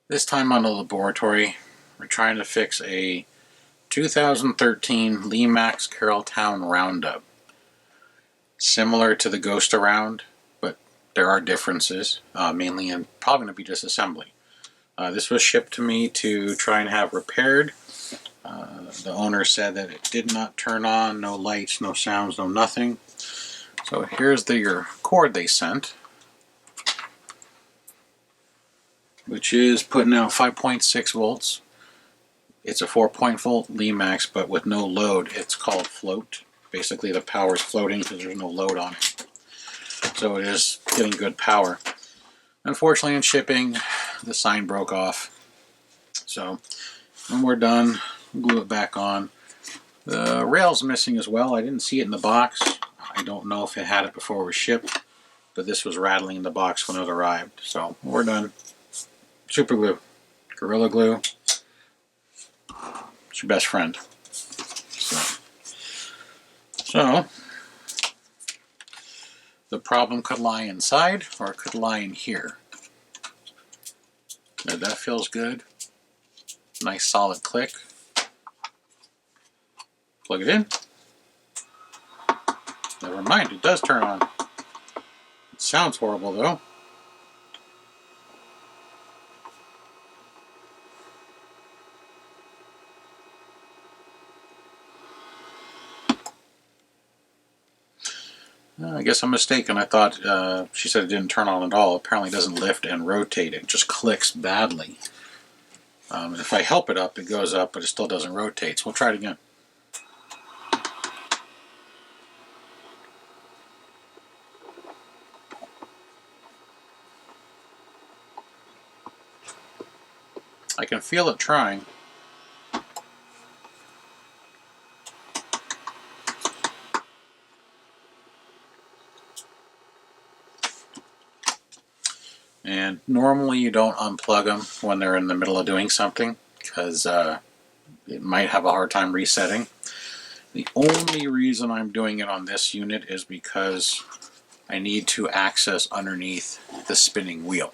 This time on the laboratory, we're trying to fix a 2013 Lemax Round Up. Similar to the Ghost Around, but there are differences, mainly in probably going to be disassembly. This was shipped to me to try and have repaired. The owner said that it did not turn on, no lights, no sounds, no nothing. So here's the cord they sent, which is putting out 5.6 volts. It's a 4-volt Lemax, but with no load. It's called float. Basically the power is floating because there's no load on it. So it is getting good power. Unfortunately in shipping, the sign broke off. So when we're done, glue it back on. The rail's missing as well. I didn't see it in the box. I don't know if it had it before it was shipped, but this was rattling in the box when it arrived. So we're done. Super glue, Gorilla Glue. It's your best friend. So the problem could lie inside, or it could lie in here. That feels good. Nice solid click. Plug it in. Never mind, it does turn on. It sounds horrible though. I guess I'm mistaken. I thought she said it didn't turn on at all. Apparently it doesn't lift and rotate. It just clicks badly. If I help it up, it goes up, but it still doesn't rotate. So we'll try it again. I can feel it trying. And normally you don't unplug them when they're in the middle of doing something because it might have a hard time resetting. The only reason I'm doing it on this unit is because I need to access underneath the spinning wheel.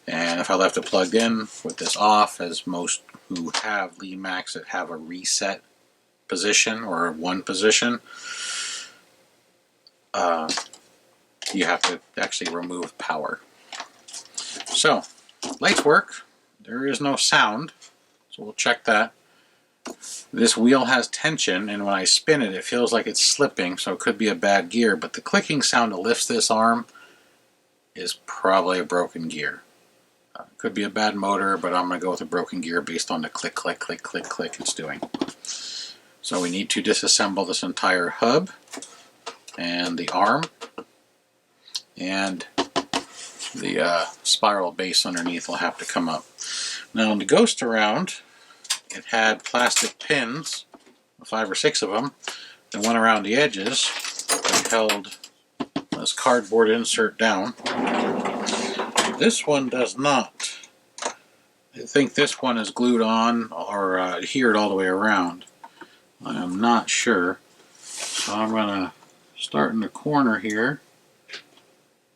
And if I left it plugged in with this off, as most who have Lemax that have a reset position or one position, you have to actually remove power. So, lights work. There is no sound, so we'll check that. This wheel has tension, and when I spin it, it feels like it's slipping, so it could be a bad gear, but the clicking sound that lifts this arm is probably a broken gear. Could be a bad motor, but I'm going to go with a broken gear based on the click, click, click, click, click it's doing. So we need to disassemble this entire hub and the arm and the spiral base underneath will have to come up. Now in the Ghost Around, it had plastic pins, 5 or 6 of them, that went around the edges and held this cardboard insert down. This one does not. I think this one is glued on or adhered all the way around. I am not sure. So I'm going to start in the corner here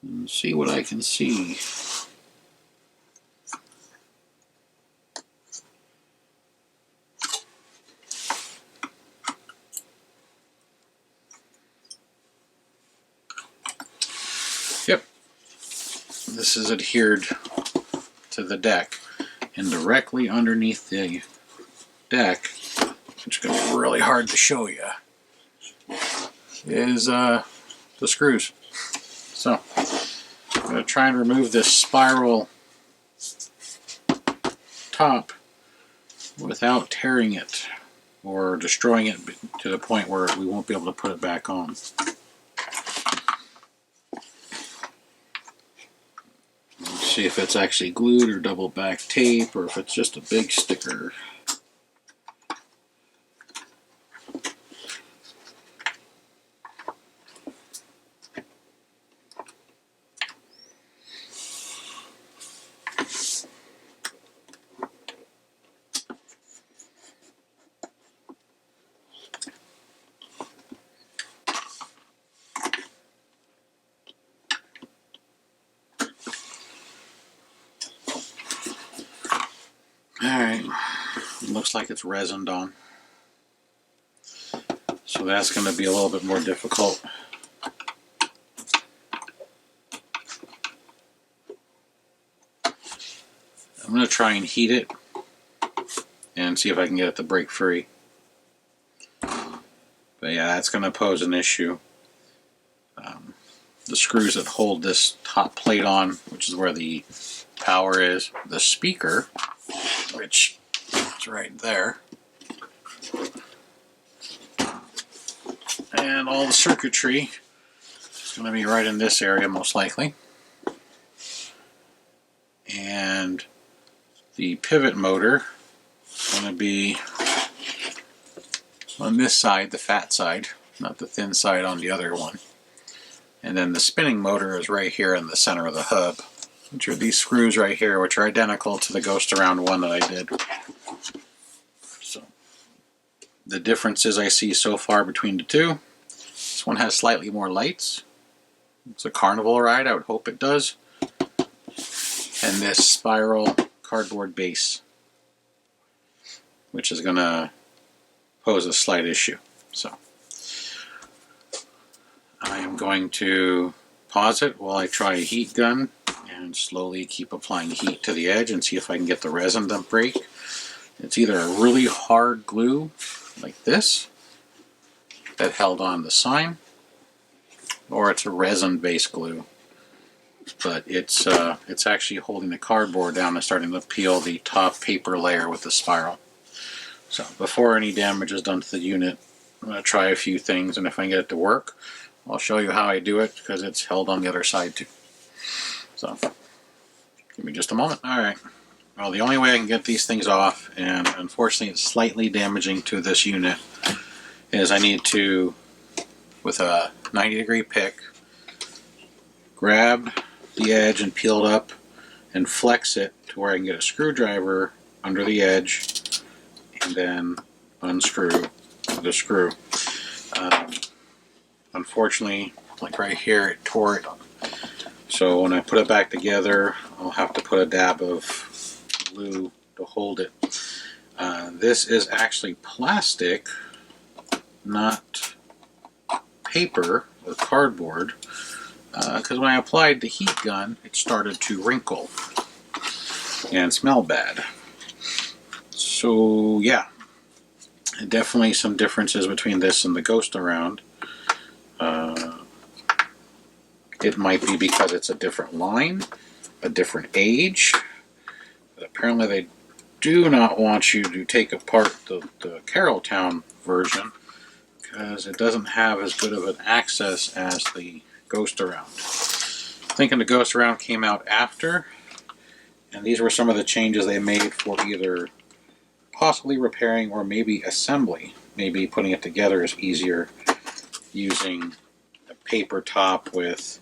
and see what I can see. Yep. This is adhered to the deck. And directly underneath the deck, which is going to be really hard to show you, is the screws. So I'm going to try and remove this spiral top without tearing it or destroying it to the point where we won't be able to put it back on. See if it's actually glued or double back tape or if it's just a big sticker. Alright, looks like it's resined on. So that's going to be a little bit more difficult. I'm going to try and heat it and see if I can get it to break free. But yeah, that's going to pose an issue. The screws that hold this top plate on, which is where the power is, the speaker, which is right there, and all the circuitry is going to be right in this area most likely. And the pivot motor is going to be on this side, the fat side, not the thin side on the other one. And then the spinning motor is right here in the center of the hub, which are these screws right here, which are identical to the Ghost Around one that I did. So the differences I see so far between the two: this one has slightly more lights. It's a carnival ride, I would hope it does. And this spiral cardboard base, which is going to pose a slight issue. So I am going to pause it while I try a heat gun and slowly keep applying heat to the edge and see if I can get the resin to break. It's either a really hard glue like this that held on the sign, or it's a resin-based glue. But it's actually holding the cardboard down and starting to peel the top paper layer with the spiral. So before any damage is done to the unit, I'm going to try a few things, and if I can get it to work, I'll show you how I do it, because it's held on the other side too. So give me just a moment. Alright, well, the only way I can get these things off, and unfortunately it's slightly damaging to this unit, is I need to, with a 90-degree pick, grab the edge and peel it up and flex it to where I can get a screwdriver under the edge and then unscrew the screw. Unfortunately, like right here, it tore it. So when I put it back together, I'll have to put a dab of glue to hold it. This is actually plastic, not paper or cardboard, because when I applied the heat gun, it started to wrinkle and smell bad. So yeah, definitely some differences between this and the Ghost Around. It might be because it's a different line, a different age, but apparently they do not want you to take apart the Carrolltown version, because it doesn't have as good of an access as the Ghost Around. Thinking the Ghost Around came out after, and these were some of the changes they made for either possibly repairing or maybe assembly. Maybe putting it together is easier using a paper top with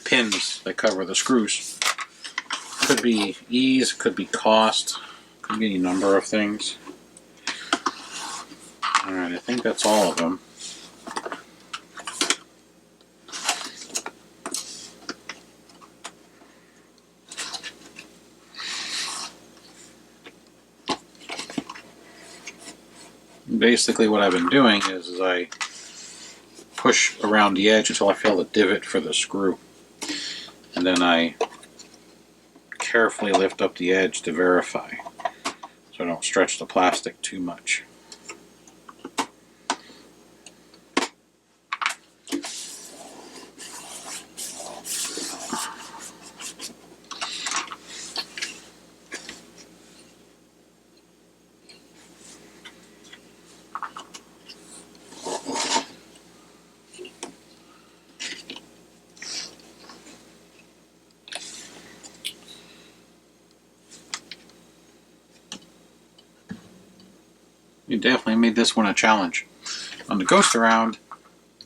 pins that cover the screws. Could be ease, could be cost, could be any number of things. Alright, I think that's all of them. Basically what I've been doing is I push around the edge until I feel the divot for the screw, and then I carefully lift up the edge to verify so I don't stretch the plastic too much. You definitely made this one a challenge. On the Ghost Around,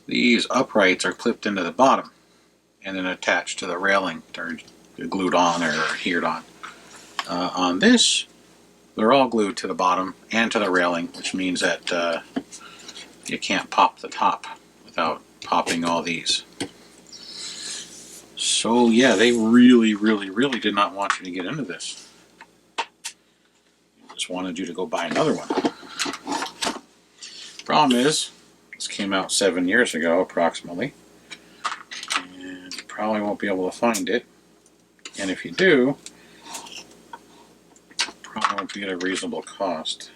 these uprights are clipped into the bottom and then attached to the railing. They're glued on or adhered on. On this, they're all glued to the bottom and to the railing, which means that you can't pop the top without popping all these. So yeah, they really did not want you to get into this. They just wanted you to go buy another one. Problem is, this came out 7 years ago approximately, and you probably won't be able to find it. And if you do, probably won't be at a reasonable cost.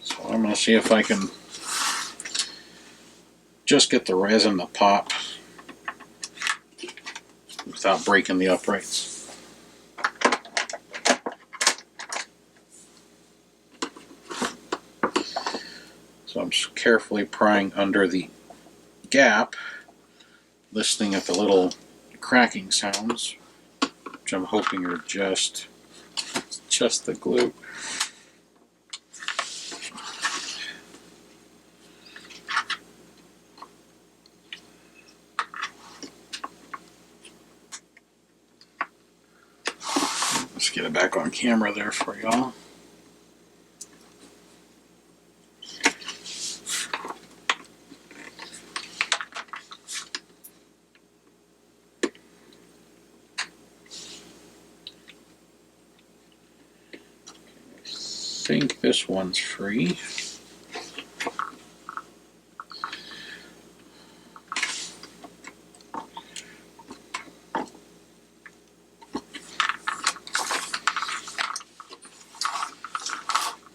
So I'm going to see if I can just get the resin to pop without breaking the uprights. So I'm just carefully prying under the gap, listening at the little cracking sounds, which I'm hoping are just the glue. Let's get it back on camera there for y'all. I think this one's free.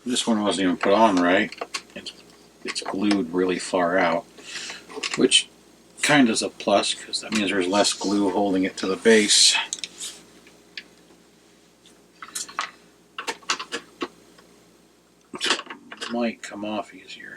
This one wasn't even put on right. It's glued really far out, which kind of is a plus because that means there's less glue holding it to the base. It might come off easier.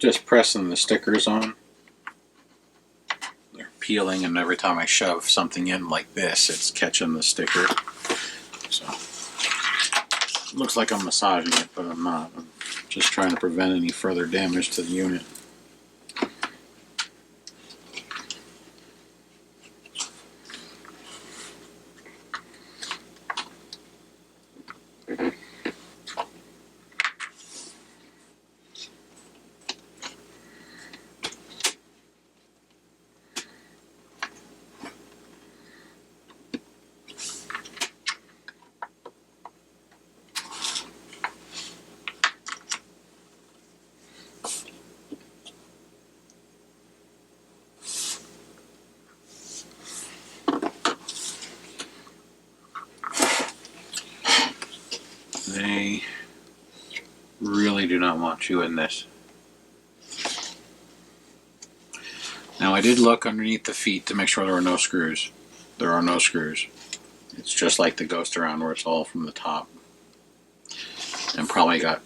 Just pressing the stickers on. They're peeling, and every time I shove something in like this, it's catching the sticker. So it looks like I'm massaging it, but I'm not. I'm just trying to prevent any further damage to the unit. They really do not want you in this. Now I did look underneath the feet to make sure there were no screws. There are no screws. It's just like the Ghost Around where it's all from the top. And probably got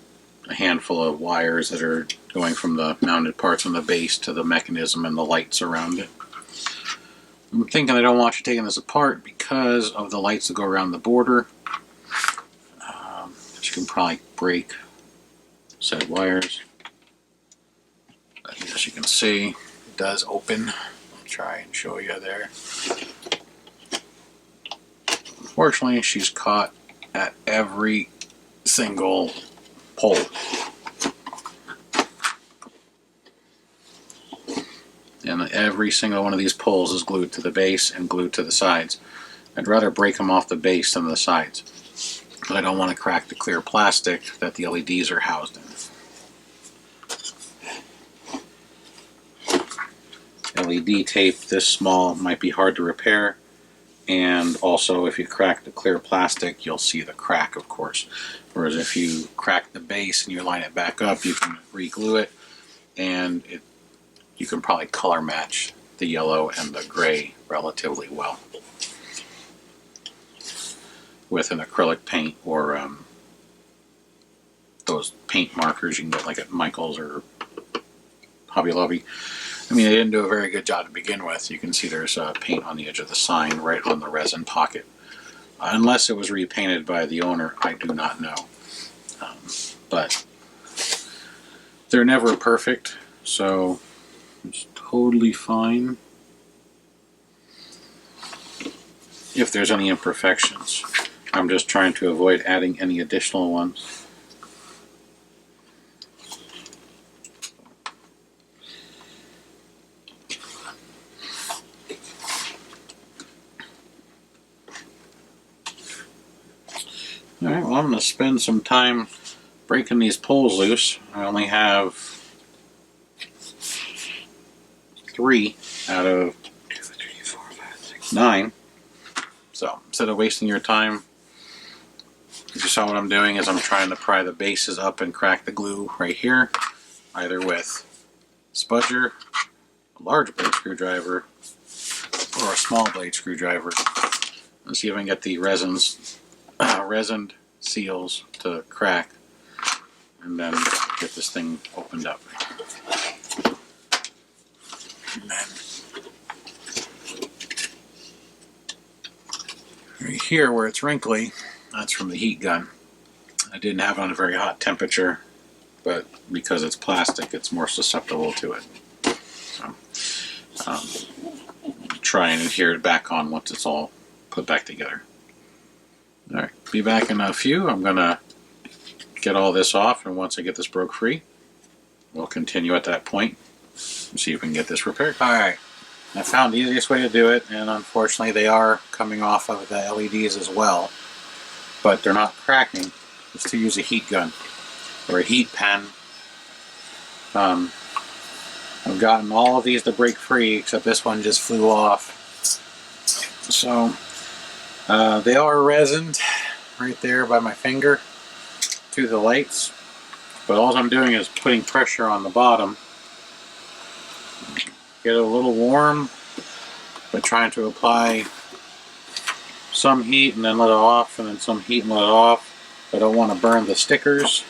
a handful of wires that are going from the mounted parts on the base to the mechanism and the lights around it. I'm thinking I don't want you taking this apart because of the lights that go around the border. You can probably break said wires. But as you can see, it does open. I'll try and show you there. Unfortunately, she's caught at every single pole. And every single one of these poles is glued to the base and glued to the sides. I'd rather break them off the base than the sides. But I don't want to crack the clear plastic that the LEDs are housed in. LED tape this small might be hard to repair, and also if you crack the clear plastic you'll see the crack, of course. Whereas if you crack the base and you line it back up, you can re-glue it, and you can probably color match the yellow and the gray relatively well. with an acrylic paint or those paint markers you can get like at Michael's or Hobby Lobby. I mean, they didn't do a very good job to begin with. You can see there's paint on the edge of the sign right on the resin pocket. Unless it was repainted by the owner, I do not know. But they're never perfect, so it's totally fine if there's any imperfections. I'm just trying to avoid adding any additional ones. Alright, well, I'm going to spend some time breaking these poles loose. I only have 3 out of 2, 3, 4, 5, 6, 9. So instead of wasting your time, you saw what I'm doing is I'm trying to pry the bases up and crack the glue right here, either with a spudger, a large blade screwdriver, or a small blade screwdriver. Let's see if I can get the resined seals to crack and then get this thing opened up. And then right here where it's wrinkly, that's from the heat gun. I didn't have it on a very hot temperature, but because it's plastic, it's more susceptible to it. So, try and adhere it back on once it's all put back together. Alright, be back in a few. I'm going to get all this off, and once I get this broke free, we'll continue at that point and see if we can get this repaired. Alright, I found the easiest way to do it, and unfortunately they are coming off of the LEDs as well, but they're not cracking. It's to use a heat gun or a heat pen. I've gotten all of these to break free, except this one just flew off. So they are resined right there by my finger to the lights, but all I'm doing is putting pressure on the bottom. Get it a little warm, but trying to apply some heat and then let it off, and then some heat and let it off. I don't want to burn the stickers.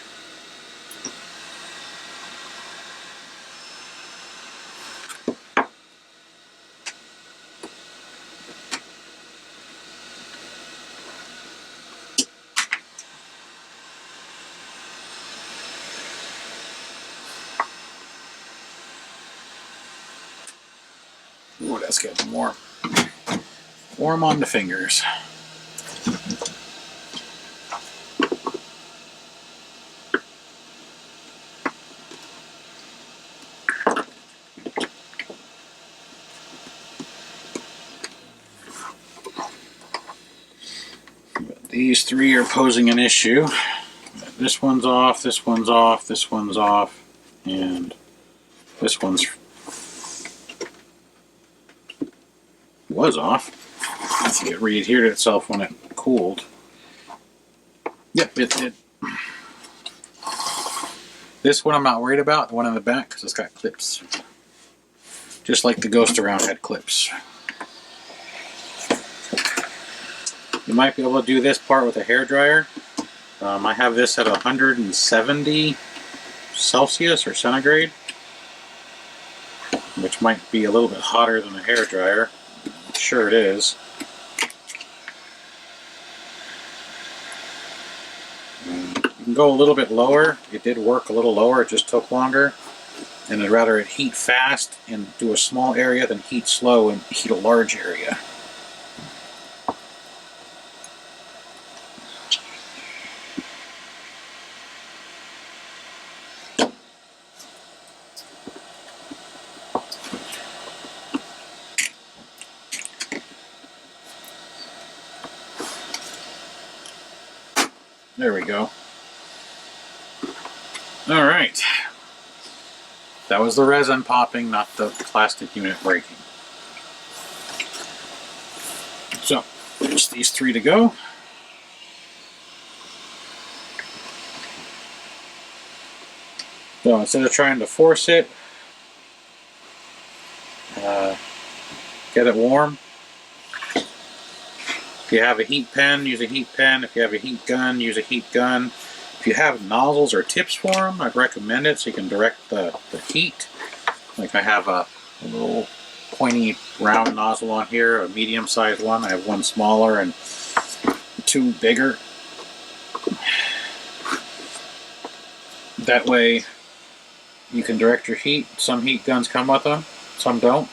Ooh, that's getting warm. Warm on the fingers. These 3 are posing an issue. This one's off, this one's off, this one's off, and this one's was off. I think it readhered itself when it cooled. Yep, it did. This one I'm not worried about, the one in the back, because it's got clips. Just like the Ghost Around had clips. You might be able to do this part with a hairdryer. I have this at 170 Celsius or centigrade, which might be a little bit hotter than a hairdryer. Sure it is. You can go a little bit lower. It did work a little lower, it just took longer. And I'd rather it heat fast and do a small area than heat slow and heat a large area. There we go. Alright. That was the resin popping, not the plastic unit breaking. So, there's these 3 to go. So instead of trying to force it, get it warm, If you have a heat pen, use a heat pen. If you have a heat gun, use a heat gun. If you have nozzles or tips for them, I'd recommend it so you can direct the heat. Like I have a little pointy round nozzle on here, a medium-sized one. I have one smaller and two bigger. That way you can direct your heat. Some heat guns come with them, some don't.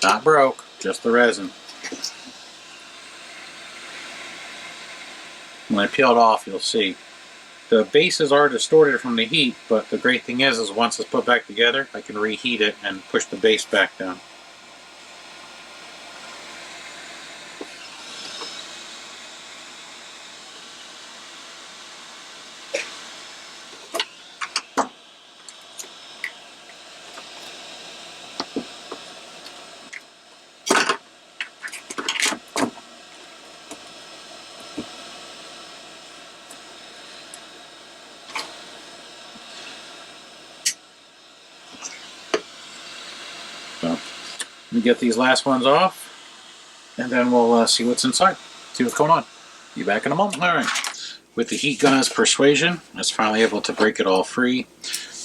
Not broke, just the resin. When I peel it off, you'll see. The bases are distorted from the heat, but the great thing is once it's put back together, I can reheat it and push the base back down. So, let me get these last ones off, and then we'll see what's inside, see what's going on. Be back in a moment. All right. With the heat gun as persuasion, I was finally able to break it all free.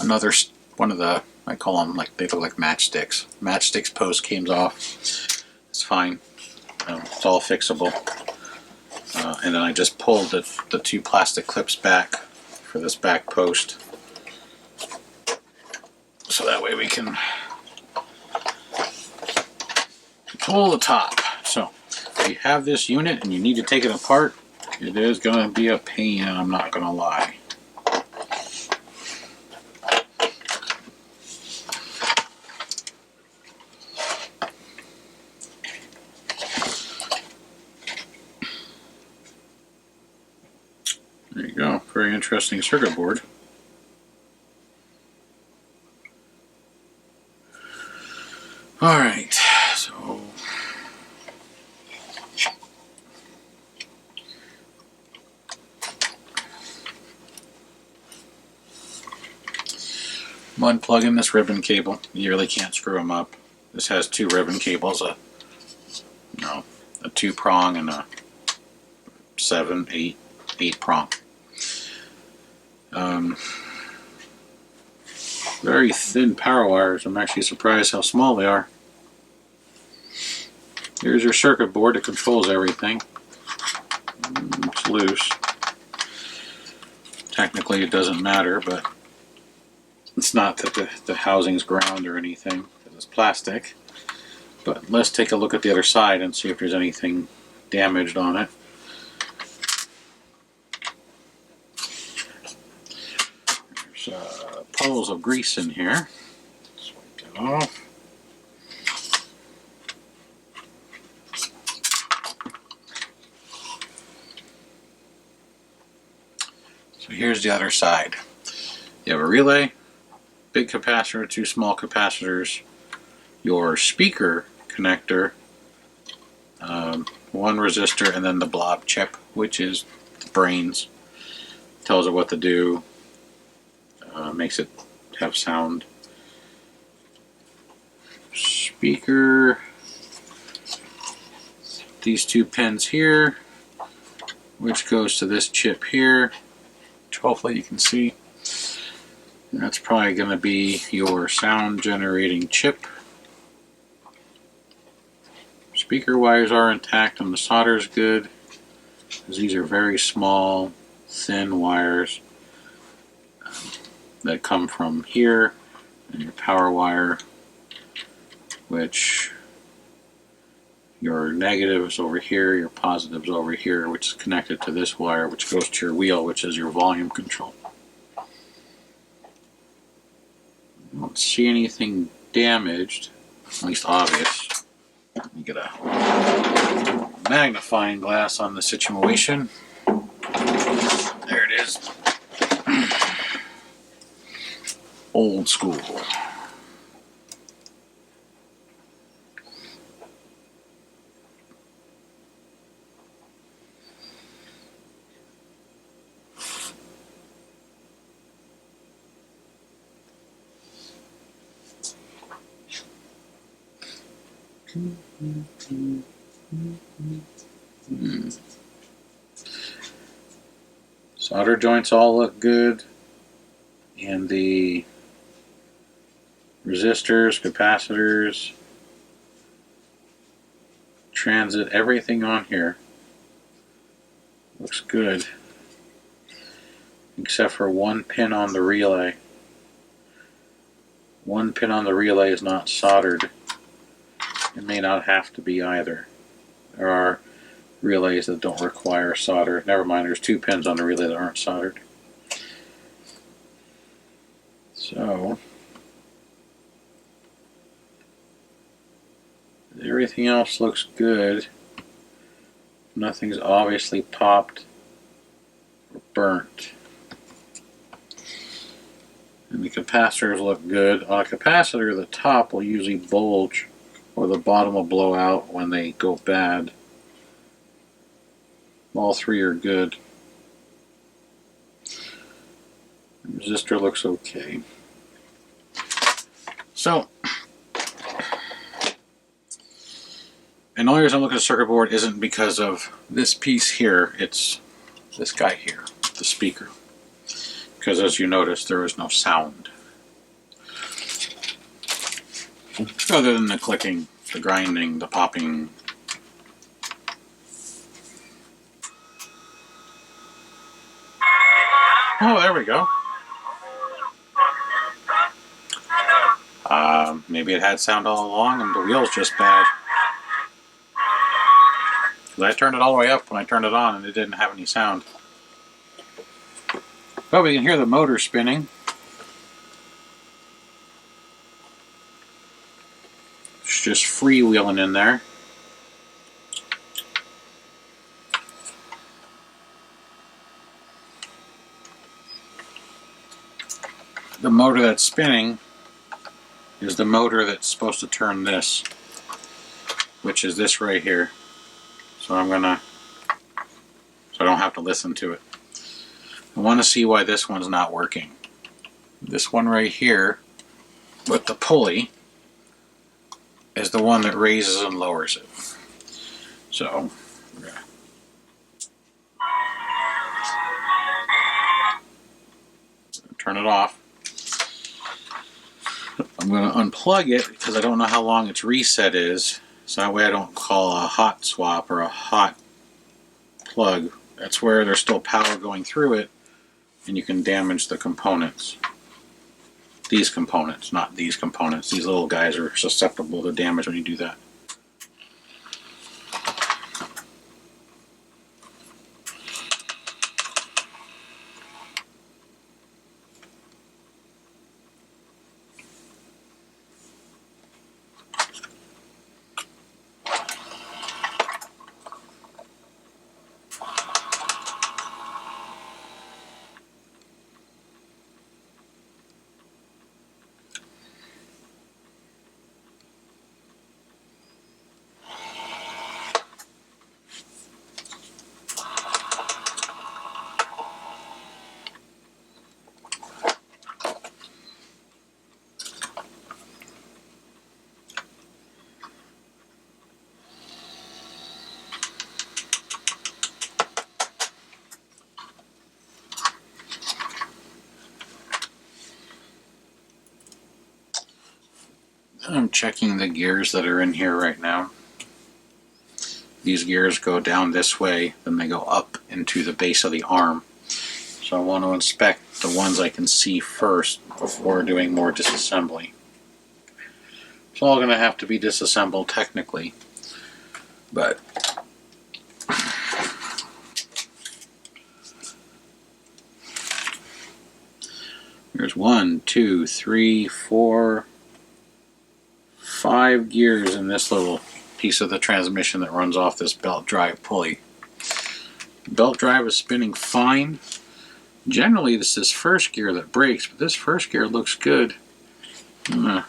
Another one of the, I call them like, they look like matchsticks. Matchsticks post came off. It's fine. It's all fixable. And then I just pulled the two plastic clips back for this back post. So that way we can pull the top. So if you have this unit and you need to take it apart, it is going to be a pain, I'm not going to lie. There you go, very interesting circuit board. Alright, so I'm unplugging this ribbon cable. You really can't screw them up. This has two ribbon cables, a 2-prong and a 8 prong. Very thin power wires. I'm actually surprised how small they are. Here's your circuit board that controls everything. It's loose. Technically it doesn't matter, but it's not that the housing's ground or anything, because it's plastic. But let's take a look at the other side and see if there's anything damaged on it. There's puddles of grease in here. Let's wipe that off. So here's the other side. You have a relay, big capacitor, 2 small capacitors, your speaker connector, 1 resistor, and then the blob chip, which is the brains. Tells it what to do, makes it have sound. Speaker, these 2 pins here, which goes to this chip here, which hopefully you can see. And that's probably going to be your sound generating chip. Speaker wires are intact and the solder is good, because these are very small, thin wires that come from here, and your power wire, which your negatives over here, your positives over here, which is connected to this wire, which goes to your wheel, which is your volume control. I don't see anything damaged, at least obvious. Let me get a magnifying glass on the situation. There it is. Old school. Solder joints all look good, and the resistors, capacitors, transit, everything on here looks good, except for one pin on the relay. One pin on the relay is not soldered. It may not have to be either. There are relays that don't require solder. Never mind, there's 2 pins on the relay that aren't soldered. So, everything else looks good. Nothing's obviously popped or burnt. And the capacitors look good. On a capacitor, the top will usually bulge or the bottom will blow out when they go bad. All 3 are good. The resistor looks okay. So, and the only reason I'm looking at the circuit board isn't because of this piece here, it's this guy here, the speaker. Because as you notice, there is no sound. Other than the clicking, the grinding, the popping. Oh, there we go. Maybe it had sound all along and the wheel's just bad. I turned it all the way up when I turned it on and it didn't have any sound. But we can hear the motor spinning. It's just freewheeling in there. The motor that's spinning is the motor that's supposed to turn this, which is this right here. So I'm gonna, so I don't have to listen to it. I want to see why this one's not working. This one right here with the pulley is the one that raises and lowers it. So we're gonna turn it off. I'm going to unplug it because I don't know how long its reset is, so that way I don't call a hot swap or a hot plug. That's where there's still power going through it and you can damage the components. These components, not these components. These little guys are susceptible to damage when you do that. I'm checking the gears that are in here right now. These gears go down this way, then they go up into the base of the arm. So I want to inspect the ones I can see first before doing more disassembly. It's all going to have to be disassembled technically, but there's 1, 2, 3, 4, 5 gears in this little piece of the transmission that runs off this belt drive pulley. The belt drive is spinning fine, Generally, this is first gear that breaks, but this first gear looks good. I'm going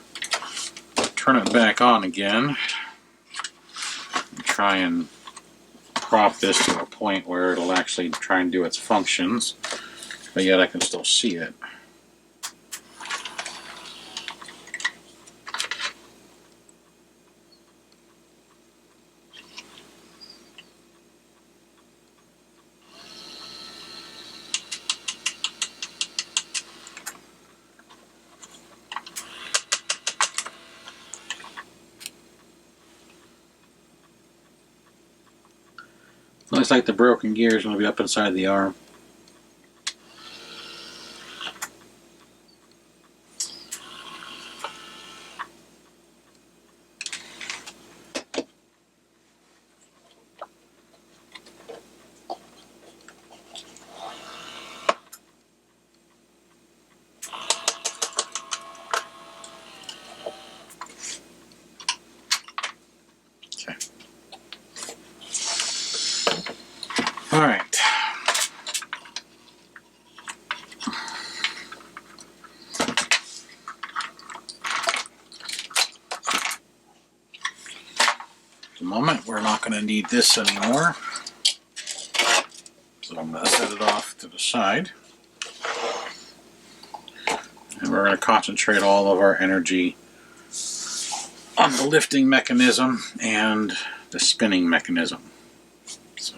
to turn it back on again and try and prop this to a point where it'll actually try and do its functions, but yet I can still see it. Looks like the broken gear is going to be up inside the arm. Okay. All right. At the moment, we're not going to need this anymore. So I'm going to set it off to the side. And we're going to concentrate all of our energy on the lifting mechanism and the spinning mechanism. So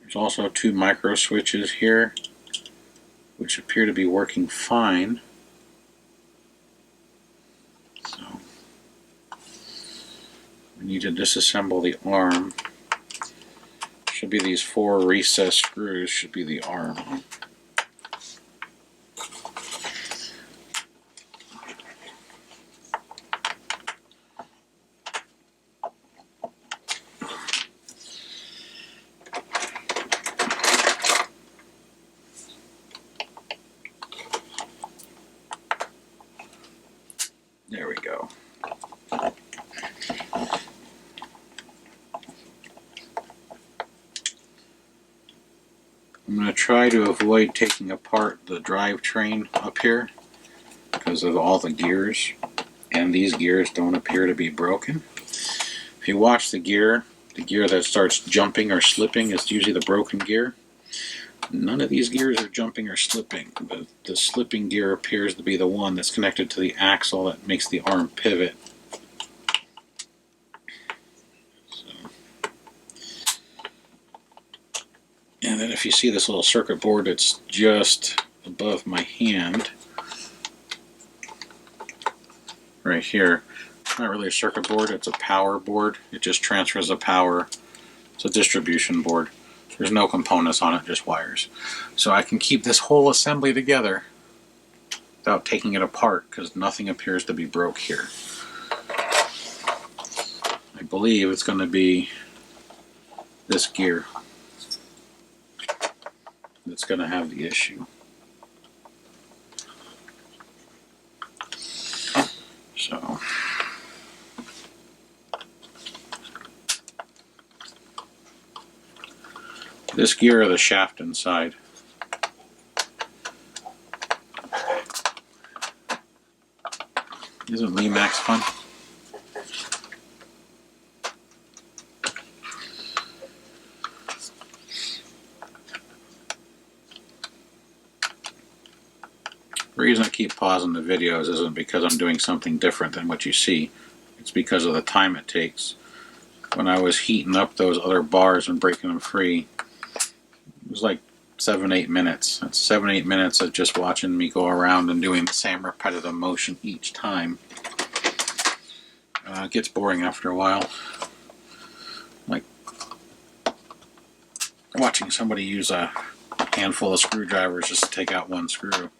there's also 2 micro switches here, which appear to be working fine. So we need to disassemble the arm. Should be these 4 recessed screws, should be the arm. There we go. I'm going to try to avoid taking apart the drivetrain up here because of all the gears, and these gears don't appear to be broken. If you watch the gear that starts jumping or slipping is usually the broken gear. None of these gears are jumping or slipping, but the slipping gear appears to be the one that's connected to the axle that makes the arm pivot. And then if you see this little circuit board that's just above my hand, right here, it's not really a circuit board, it's a power board. It just transfers the power. It's a distribution board. There's no components on it, just wires. So I can keep this whole assembly together without taking it apart because nothing appears to be broke here. I believe it's going to be this gear that's going to have the issue. So this gear or the shaft inside. Isn't Lemax fun? The reason I keep pausing the videos isn't because I'm doing something different than what you see. It's because of the time it takes. When I was heating up those other bars and breaking them free, it was like 7-8 minutes. That's 7-8 minutes of just watching me go around and doing the same repetitive motion each time. It gets boring after a while. Like watching somebody use a handful of screwdrivers just to take out one screw.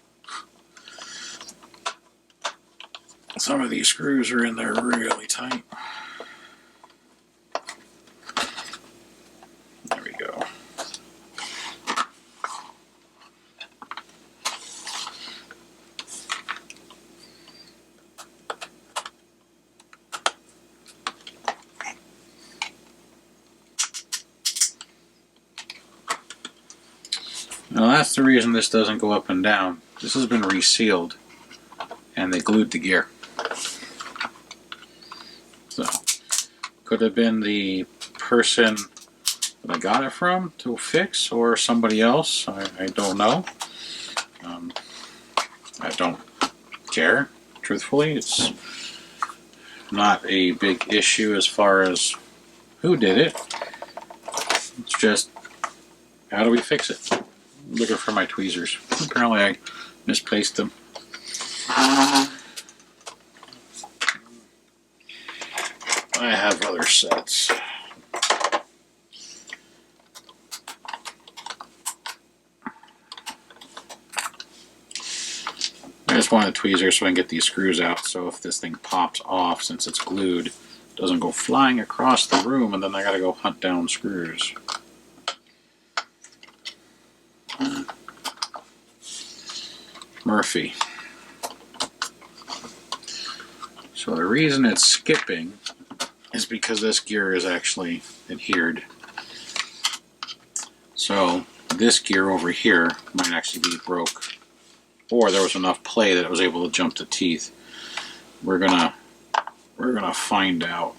Some of these screws are in there really tight. There we go. Now that's the reason this doesn't go up and down. This has been resealed and they glued the gear. So, could have been the person that I got it from to fix, or somebody else. I don't know. I don't care, truthfully. It's not a big issue as far as who did it. It's just, how do we fix it? I'm looking for my tweezers. Apparently I misplaced them. I have other sets. I just wanted a tweezer so I can get these screws out, so if this thing pops off, since it's glued, it doesn't go flying across the room and then I gotta go hunt down screws. Murphy. So the reason it's skipping is because this gear is actually adhered. So this gear over here might actually be broke, or there was enough play that it was able to jump the teeth. We're gonna find out.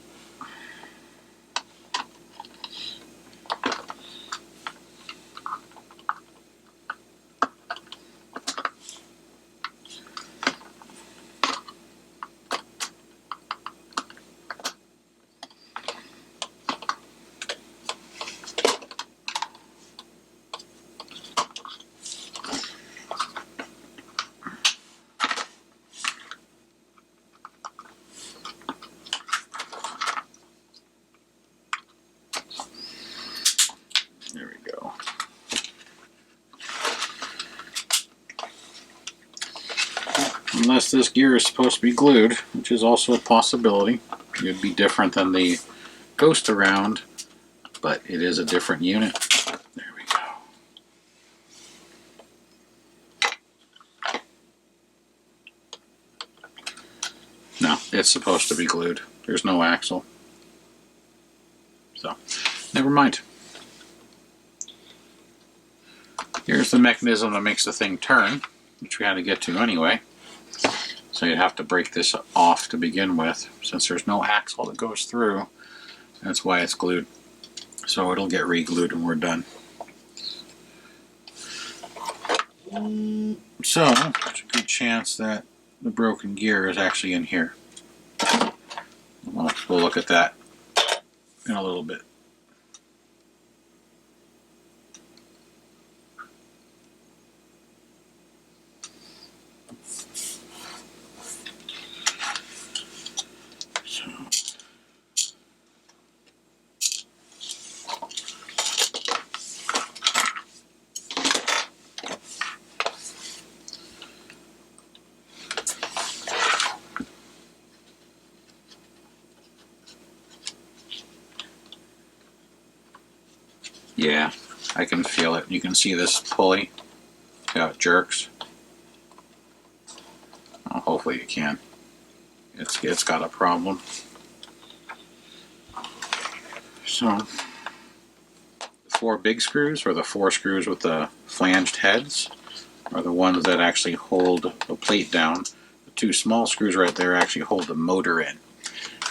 There we go. Unless this gear is supposed to be glued, which is also a possibility. It would be different than the Ghost Around, but it is a different unit. There we go. No, it's supposed to be glued. There's no axle. So, never mind. Here's the mechanism that makes the thing turn, which we had to get to anyway. So you'd have to break this off to begin with. Since there's no axle that goes through, that's why it's glued. So it'll get re-glued when we're done. So, there's a good chance that the broken gear is actually in here. We'll look at that in a little bit. Yeah, I can feel it. You can see this pulley, how it jerks. Well, hopefully you can. It's got a problem. So, the 4 big screws, or the 4 screws with the flanged heads, are the ones that actually hold the plate down. The 2 small screws right there actually hold the motor in.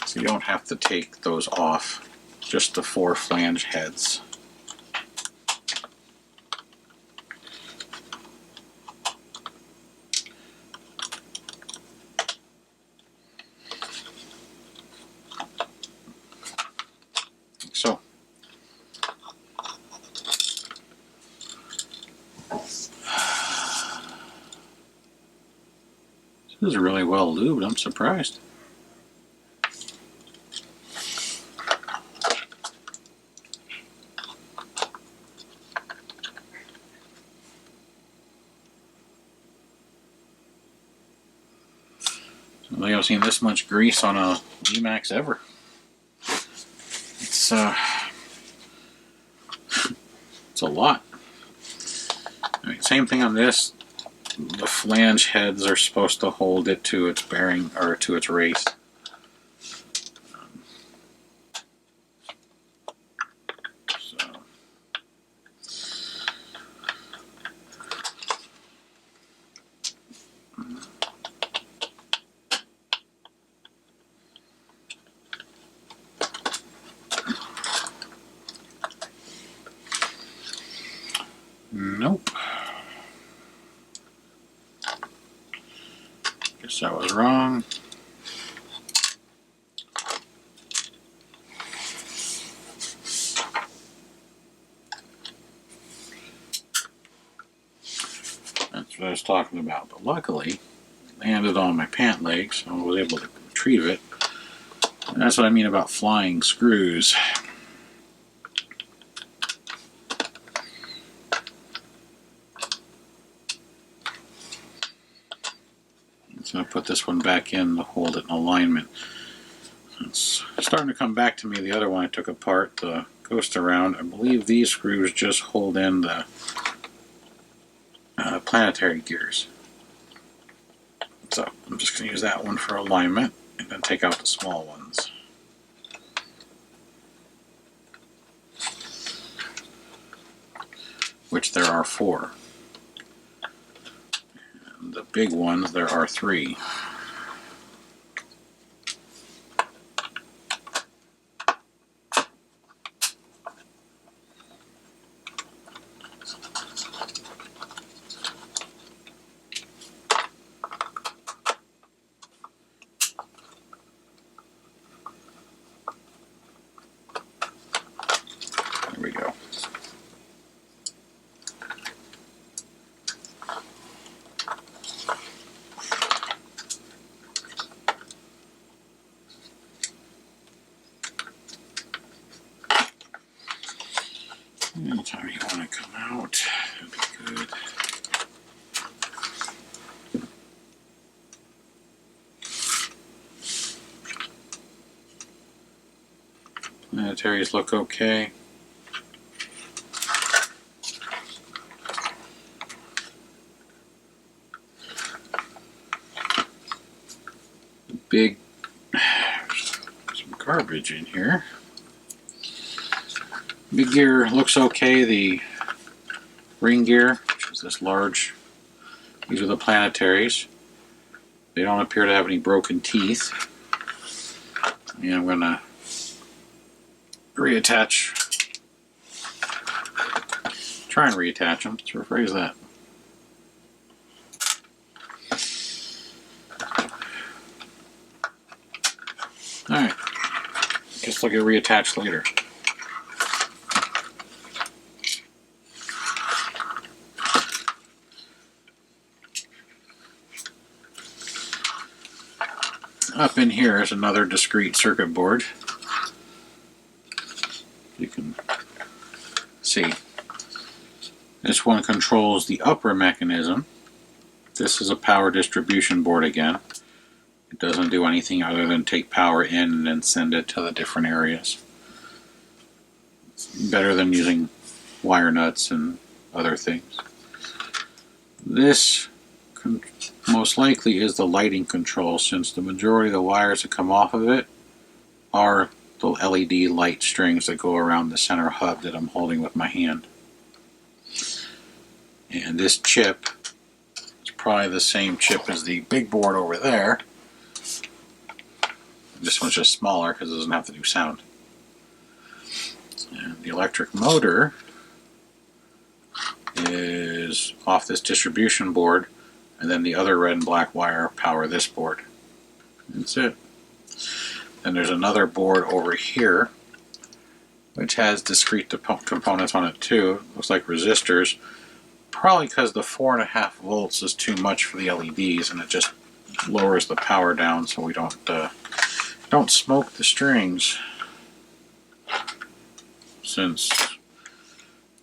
So you don't have to take those off, just the 4 flange heads. So, this is really well lubed, I'm surprised. I don't think I've seen this much grease on a Lemax ever. It's a lot. I mean, same thing on this. The flange heads are supposed to hold it to its bearing, or to its race. Nope. Guess I was wrong. That's what I was talking about. But luckily, it landed on my pant leg, so I was able to retrieve it. And that's what I mean about flying screws. So I put this one back in to hold it in alignment. It's starting to come back to me. The other one I took apart, the ghost around. I believe these screws just hold in the planetary gears. So I'm just going to use that one for alignment and then take out the small ones. Which there are 4. And the big ones, there are 3. There we go. Anytime you want to come out, that'd be good. Planetaries look okay. Big, some garbage in here. Big gear looks okay. The ring gear, which is this large, these are the planetaries. They don't appear to have any broken teeth. And I'm going to reattach, try and reattach them. Let's rephrase that. Alright, guess they'll get reattached later. Up in here is another discrete circuit board. You can see. This one controls the upper mechanism. This is a power distribution board again. It doesn't do anything other than take power in and then send it to the different areas. It's better than using wire nuts and other things. This most likely is the lighting control, since the majority of the wires that come off of it are the LED light strings that go around the center hub that I'm holding with my hand. And this chip is probably the same chip as the big board over there. This one's just smaller because it doesn't have to do sound. And the electric motor is off this distribution board, and then the other red and black wire power this board. That's it. Then there's another board over here which has discrete components on it too. Looks like resistors. Probably because the 4.5 volts is too much for the LEDs, and it just lowers the power down so we don't smoke the strings, since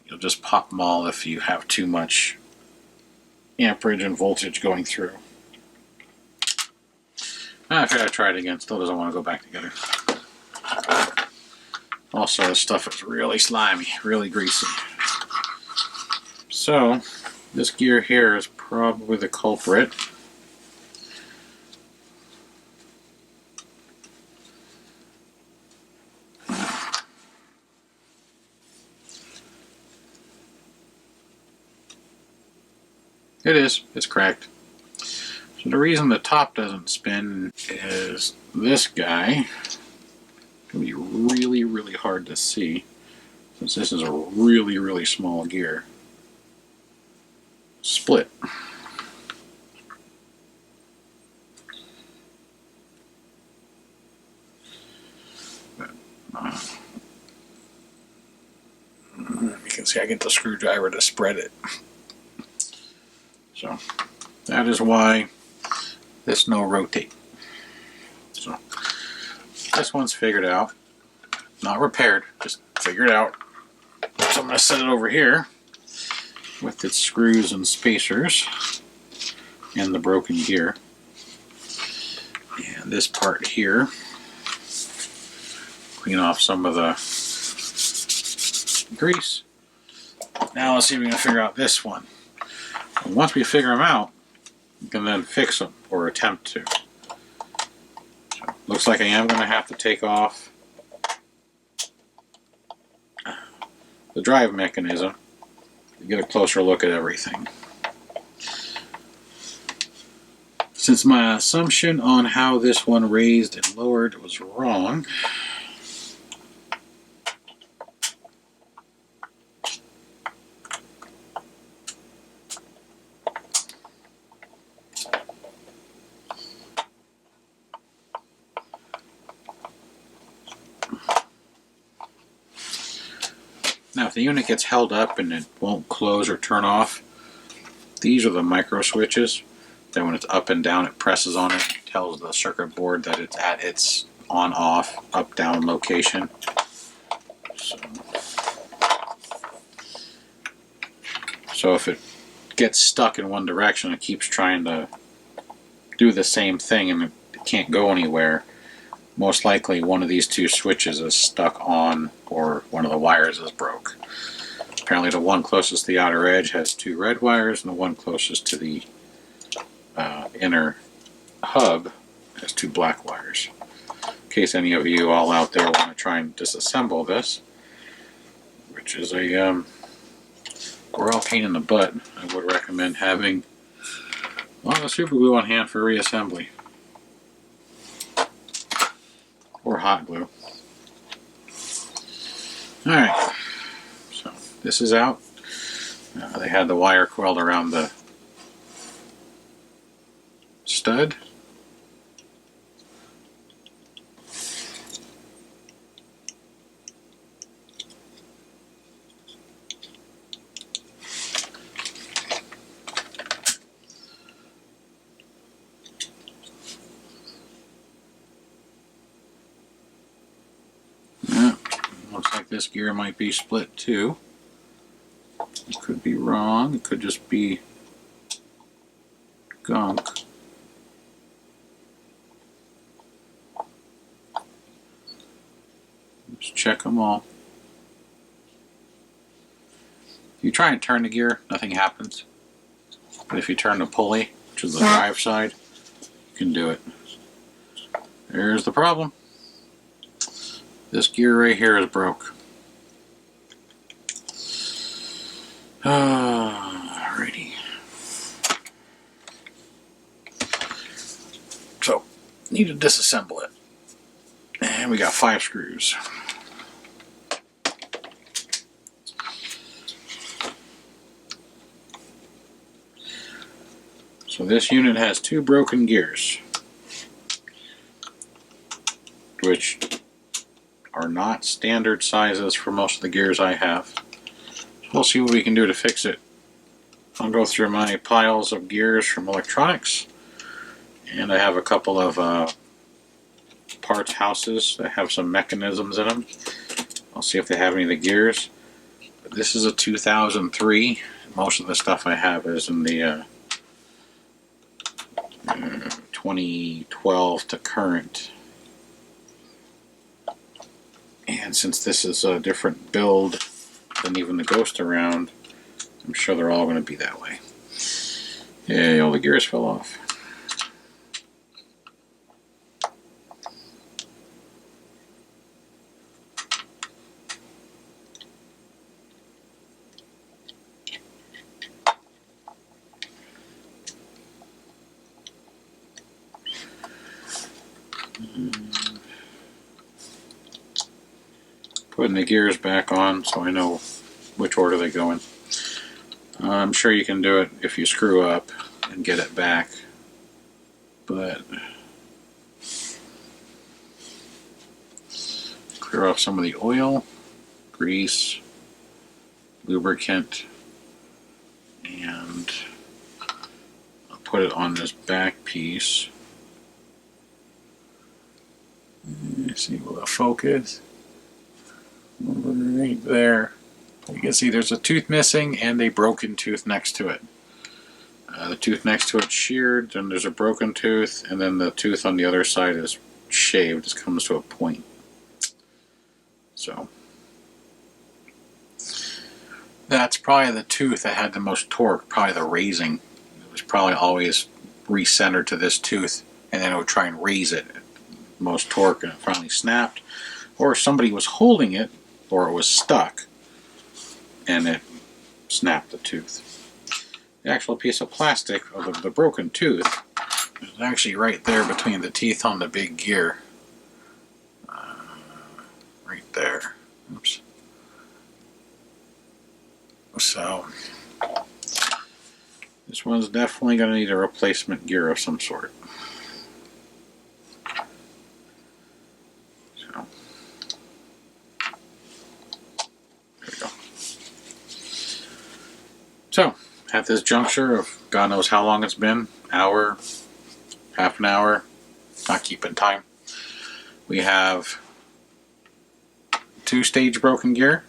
you'll just pop them all if you have too much amperage and voltage going through. I figured I'd try it again. Still doesn't want to go back together. Also, this stuff is really slimy, really greasy. So, this gear here is probably the culprit. It is. It's cracked. So the reason the top doesn't spin is this guy. It's going to be really hard to see, since this is a really small gear. split. You can see I get the screwdriver to spread it. So that is why this no rotate. So this one's figured out. Not repaired, just figured out. So I'm going to set it over here with its screws and spacers and the broken gear. And this part here, clean off some of the grease. Now let's see if we can figure out this one. And once we figure them out, we can then fix them, or attempt to. So, looks like I am going to have to take off the drive mechanism to get a closer look at everything. Since my assumption on how this one raised and lowered was wrong, now if the unit gets held up and it won't close or turn off, these are the micro switches. Then when it's up and down, it presses on it, tells the circuit board that it's at its on-off, up-down location. So if it gets stuck in one direction, it keeps trying to do the same thing and it can't go anywhere, most likely one of these two switches is stuck on, or one of the wires is broke. Apparently the one closest to the outer edge has two red wires, and the one closest to the inner hub has two black wires. In case any of you all out there want to try and disassemble this, which is a royal pain in the butt, I would recommend having a lot of super glue on hand for reassembly. Or hot glue. Alright, so this is out. They had the wire coiled around the stud. Looks like this gear might be split too. It could be wrong. It could just be gunk. Let's check them all. If you try and turn the gear, nothing happens. But if you turn the pulley, which is the drive side, you can do it. There's the problem. This gear right here is broke. Alrighty. So, need to disassemble it. And we got 5 screws. So this unit has 2 broken gears, which are not standard sizes for most of the gears I have. We'll see what we can do to fix it. I'll go through my piles of gears from electronics, and I have a couple of parts houses that have some mechanisms in them. I'll see if they have any of the gears. But this is a 2003. Most of the stuff I have is in the 2012 to current. And since this is a different build than even the Ghost around, I'm sure they're all going to be that way. Yeah, all the gears fell off. Putting the gears back on so I know which order they go in. I'm sure you can do it if you screw up and get it back, but clear off some of the oil, grease, lubricant, and I'll put it on this back piece. Let's see, will it focus? Right there. You can see there's a tooth missing and a broken tooth next to it. The tooth next to it sheared, then there's a broken tooth, and then the tooth on the other side is shaved. It comes to a point. So that's probably the tooth that had the most torque, probably the raising. It was probably always recentered to this tooth, and then it would try and raise it. Most torque, and it finally snapped. Or somebody was holding it, or it was stuck, and it snapped the tooth. The actual piece of plastic of the broken tooth is actually right there between the teeth on the big gear. Right there. Oops. So, this one's definitely going to need a replacement gear of some sort. So, there we go. So, at this juncture of God knows how long it's been, hour, half an hour, not keeping time, we have two-stage broken gear,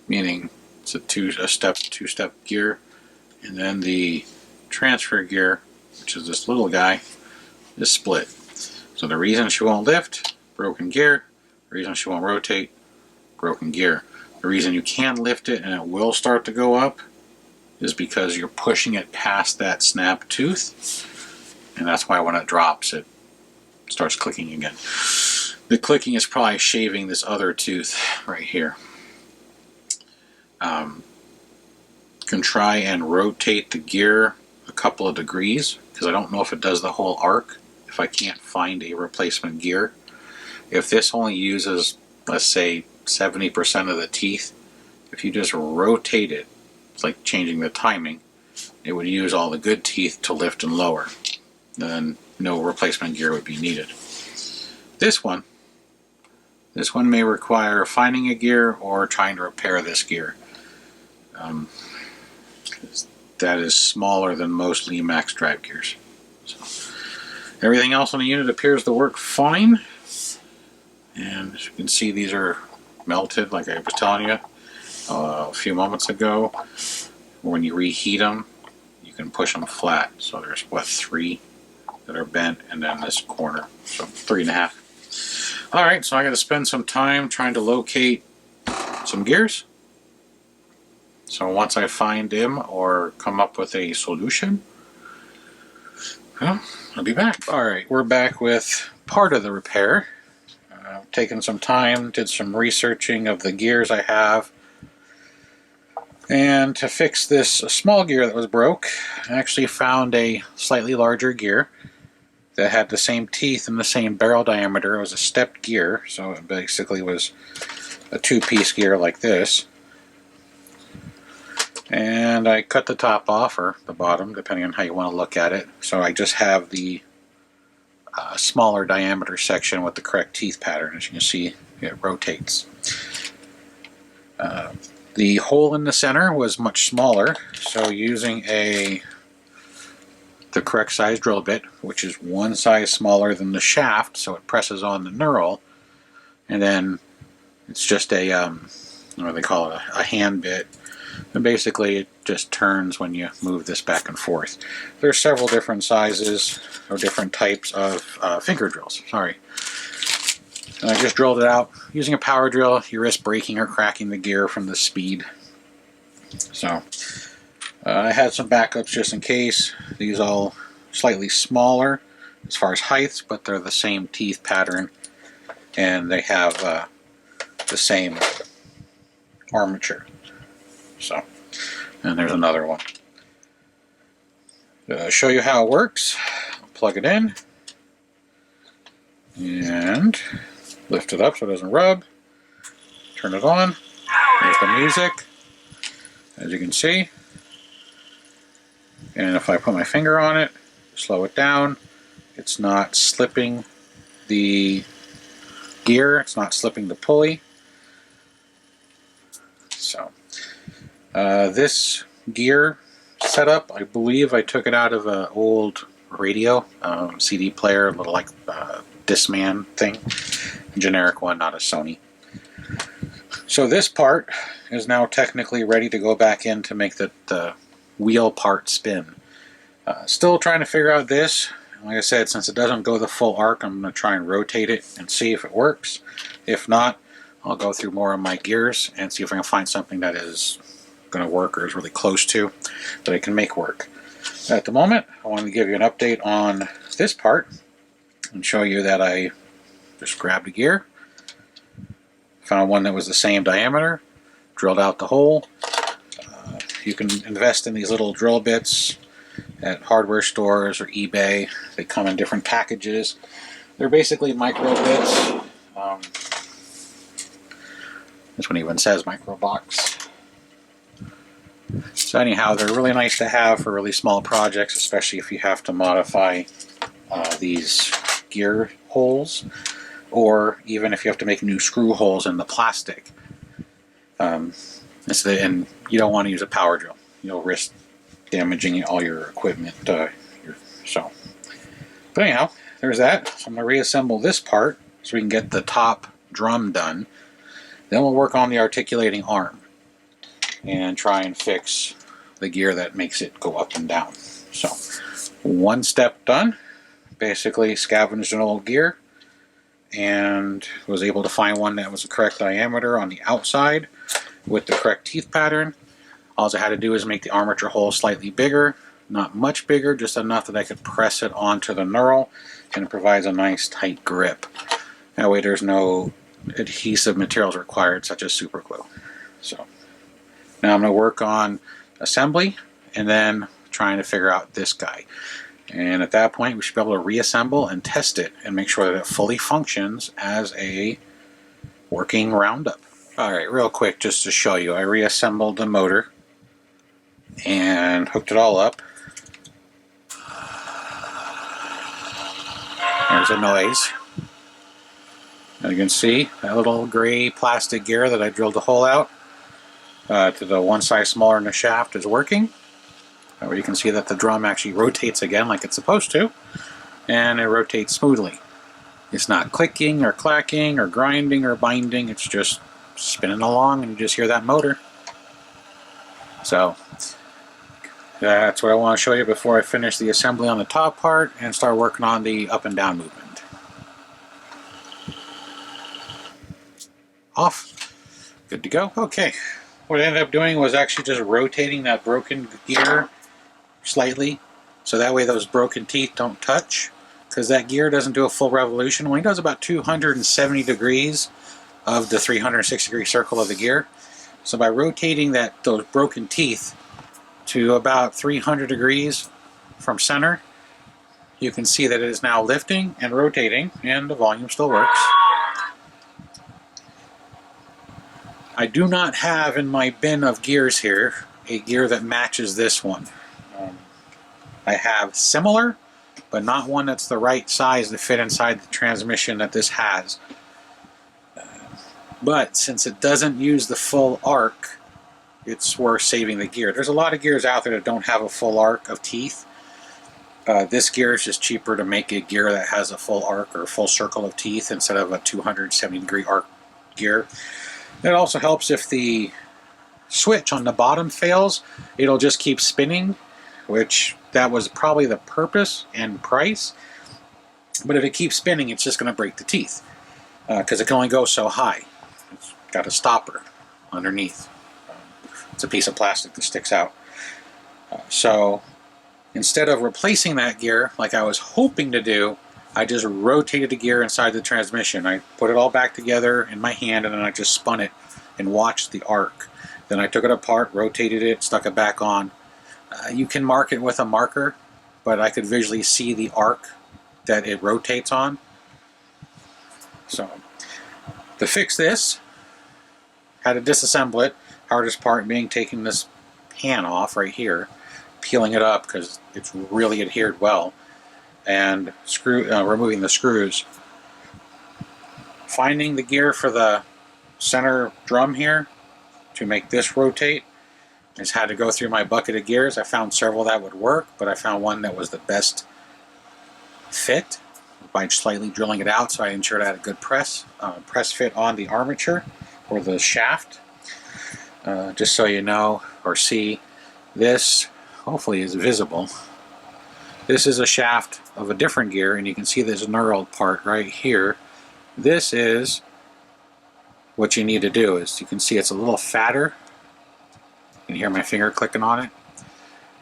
meaning it's a two-step gear, and then the transfer gear, which is this little guy, is split. So the reason she won't lift, broken gear. The reason she won't rotate, broken gear. The reason you can lift it and it will start to go up is because you're pushing it past that snap tooth, and that's why when it drops it starts clicking again. The clicking is probably shaving this other tooth right here. Can try and rotate the gear a couple of degrees, because I don't know if it does the whole arc if I can't find a replacement gear. If this only uses, let's say, 70% of the teeth, if you just rotate it, it's like changing the timing, it would use all the good teeth to lift and lower. Then no replacement gear would be needed. This one may require finding a gear or trying to repair this gear. That is smaller than most Lemax drive gears. So, everything else on the unit appears to work fine. And as you can see, these are melted, like I was telling you a few moments ago. When you reheat them, you can push them flat. So there's, what, 3 that are bent, and then this corner. So 3.5. Alright, so I got to spend some time trying to locate some gears. So once I find them or come up with a solution, well, I'll be back. Alright, we're back with part of the repair. Taken some time, did some researching of the gears I have. And to fix this small gear that was broke, I actually found a slightly larger gear that had the same teeth and the same barrel diameter. It was a stepped gear, so it basically was a 2-piece gear like this. And I cut the top off, or the bottom, depending on how you want to look at it. So I just have the smaller diameter section with the correct teeth pattern. As you can see, it rotates. The hole in the center was much smaller, so using the correct size drill bit, which is 1 size smaller than the shaft, so it presses on the knurl, and then it's just a what do they call it, a hand bit, and basically it just turns when you move this back and forth. There's several different sizes or different types of finger drills. Sorry. And I just drilled it out using a power drill. You risk breaking or cracking the gear from the speed. So I had some backups just in case. These all slightly smaller as far as heights, but they're the same teeth pattern, and they have the same armature. So, and there's another one. Show you how it works. I'll plug it in and lift it up so it doesn't rub. Turn it on. There's the music. As you can see, And if I put my finger on it, slow it down, it's not slipping the gear, it's not slipping the pulley. So this gear setup, I believe I took it out of an old radio, CD player, a little like Discman thing, a generic one, not a Sony. So this part is now technically ready to go back in to make the wheel part spin. Still trying to figure out this. Like I said, since it doesn't go the full arc, I'm going to try and rotate it and see if it works. If not, I'll go through more of my gears and see if I can find something that is going to work or is really close to that I can make work. At the moment, I wanted to give you an update on this part and show you that I just grabbed a gear, found one that was the same diameter, drilled out the hole. You can invest in these little drill bits at hardware stores or eBay. They come in different packages. They're basically micro bits. This one even says micro box. So anyhow, they're really nice to have for really small projects, especially if you have to modify these gear holes, or even if you have to make new screw holes in the plastic. And you don't want to use a power drill. You'll risk damaging all your equipment. But anyhow, there's that. So I'm going to reassemble this part so we can get the top drum done. Then we'll work on the articulating arm and try and fix the gear that makes it go up and down. So one step done. Basically scavenged an old gear and was able to find one that was the correct diameter on the outside with the correct teeth pattern. All I had to do is make the armature hole slightly bigger, not much bigger, just enough that I could press it onto the knurl, and it provides a nice tight grip. That way there's no adhesive materials required, such as super glue. So now I'm going to work on assembly and then trying to figure out this guy. And at that point we should be able to reassemble and test it and make sure that it fully functions as a working roundup. Alright, real quick just to show you, I reassembled the motor and hooked it all up. There's a noise. As you can see, that little gray plastic gear that I drilled the hole out to the one size smaller in the shaft is working. Where you can see that the drum actually rotates again like it's supposed to, and it rotates smoothly. It's not clicking or clacking or grinding or binding, it's just spinning along and you just hear that motor. So that's what I want to show you before I finish the assembly on the top part and start working on the up and down movement. Off. Good to go. Okay. What I ended up doing was actually just rotating that broken gear slightly so that way those broken teeth don't touch, because that gear doesn't do a full revolution. It only does about 270 degrees of the 360 degree circle of the gear. So by rotating those broken teeth to about 300 degrees from center, you can see that it is now lifting and rotating and the volume still works. I do not have in my bin of gears here a gear that matches this one. I have similar, but not one that's the right size to fit inside the transmission that this has. But since it doesn't use the full arc, it's worth saving the gear. There's a lot of gears out there that don't have a full arc of teeth. This gear is just cheaper to make a gear that has a full arc or full circle of teeth instead of a 270 degree arc gear. It also helps if the switch on the bottom fails, it'll just keep spinning, which that was probably the purpose and price. But if it keeps spinning, it's just going to break the teeth because it can only go so high. It's got a stopper underneath. It's a piece of plastic that sticks out. So instead of replacing that gear like I was hoping to do, I just rotated the gear inside the transmission. I put it all back together in my hand and then I just spun it and watched the arc. Then I took it apart, rotated it, stuck it back on. You can mark it with a marker, but I could visually see the arc that it rotates on. So to fix this, had to disassemble it. Hardest part being taking this pan off right here, peeling it up because it's really adhered well, and removing the screws. Finding the gear for the center drum here to make this rotate. I just had to go through my bucket of gears. I found several that would work, but I found one that was the best fit by slightly drilling it out, so I ensured I had a good press fit on the armature or the shaft. Just so you know or see, this hopefully is visible. This is a shaft of a different gear, and you can see this knurled part right here. This is what you need to do. Is you can see it's a little fatter. You can hear my finger clicking on it.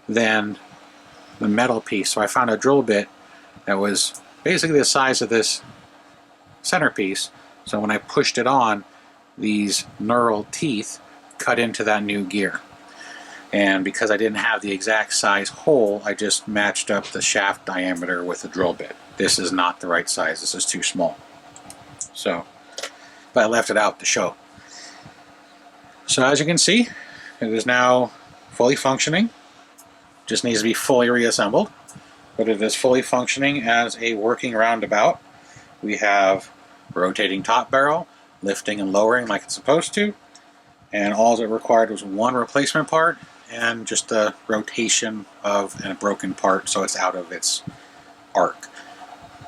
Than the metal piece. So I found a drill bit that was basically the size of this centerpiece. So when I pushed it on, these knurled teeth cut into that new gear. And because I didn't have the exact size hole, I just matched up the shaft diameter with the drill bit. This is not the right size. This is too small. So, but I left it out to show. So as you can see, it is now fully functioning. Just needs to be fully reassembled, but it is fully functioning as a working roundabout. We have rotating top barrel, lifting and lowering like it's supposed to, and all it required was one replacement part and just a rotation of a broken part so it's out of its arc.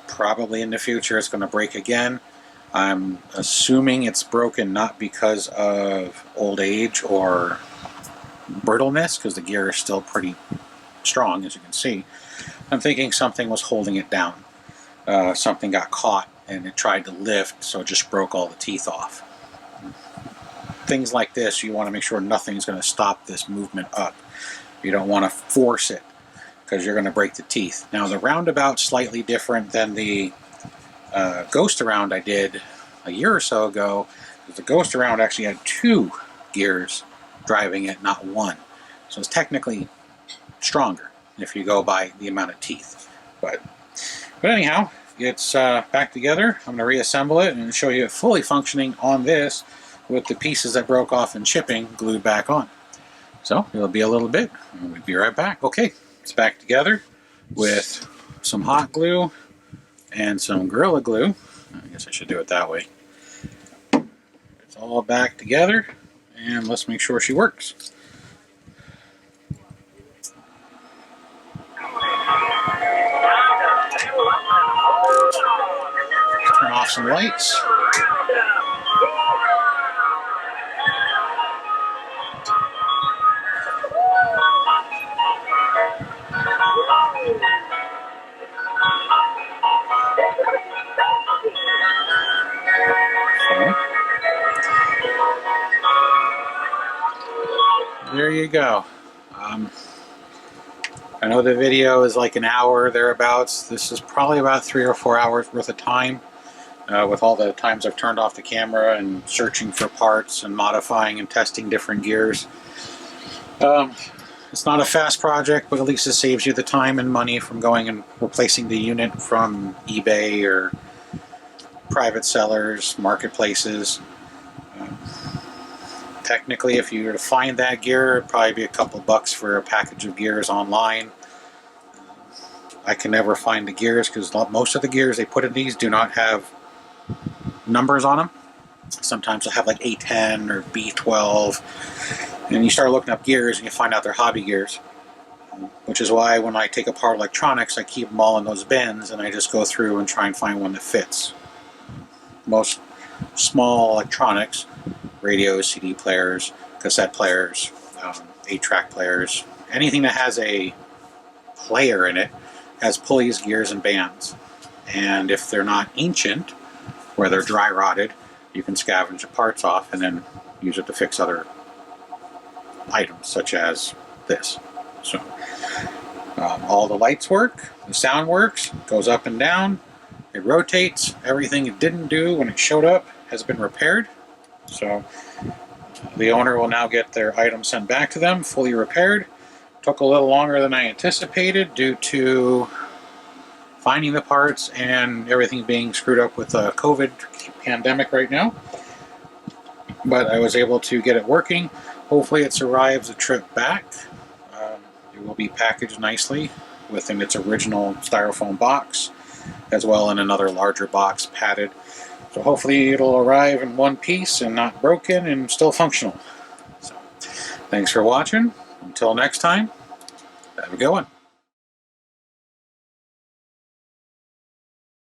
Probably in the future it's going to break again. I'm assuming it's broken not because of old age or brittleness, because the gear is still pretty strong, as you can see. I'm thinking something was holding it down. Something got caught and it tried to lift, so it just broke all the teeth off. Things like this, you want to make sure nothing's going to stop this movement up. You don't want to force it because you're going to break the teeth. Now the roundabout's slightly different than the ghost around I did a year or so ago. The ghost around actually had 2 gears driving it, not 1. So it's technically stronger if you go by the amount of teeth. But anyhow, it's back together. I'm going to reassemble it and show you it fully functioning on this with the pieces that broke off in shipping glued back on. So it'll be a little bit, and we'll be right back. Okay, it's back together with some hot glue and some Gorilla Glue. I guess I should do it that way. It's all back together, and let's make sure she works. Turn off some lights. There you go. I know the video is like an hour thereabouts. This is probably about 3 or 4 hours worth of time with all the times I've turned off the camera and searching for parts and modifying and testing different gears. It's not a fast project, but at least it saves you the time and money from going and replacing the unit from eBay or private sellers, marketplaces. Technically, if you were to find that gear, it'd probably be a couple bucks for a package of gears online. I can never find the gears because most of the gears they put in these do not have numbers on them. Sometimes they'll have like A10 or B12, and you start looking up gears and you find out they're hobby gears. Which is why when I take apart electronics, I keep them all in those bins and I just go through and try and find one that fits. Most small electronics, radios, CD players, cassette players, 8-track players, anything that has a player in it has pulleys, gears, and bands. And if they're not ancient, where they're dry rotted, you can scavenge the parts off and then use it to fix other items, such as this. So all the lights work, the sound works, goes up and down, it rotates. Everything it didn't do when it showed up has been repaired. So the owner will now get their item sent back to them, fully repaired. Took a little longer than I anticipated due to finding the parts and everything being screwed up with the COVID pandemic right now. But I was able to get it working. Hopefully it survives the trip back. It will be packaged nicely within its original styrofoam box, as well in another larger box, padded. So hopefully it'll arrive in one piece and not broken and still functional. So, thanks for watching. Until next time, have a good one.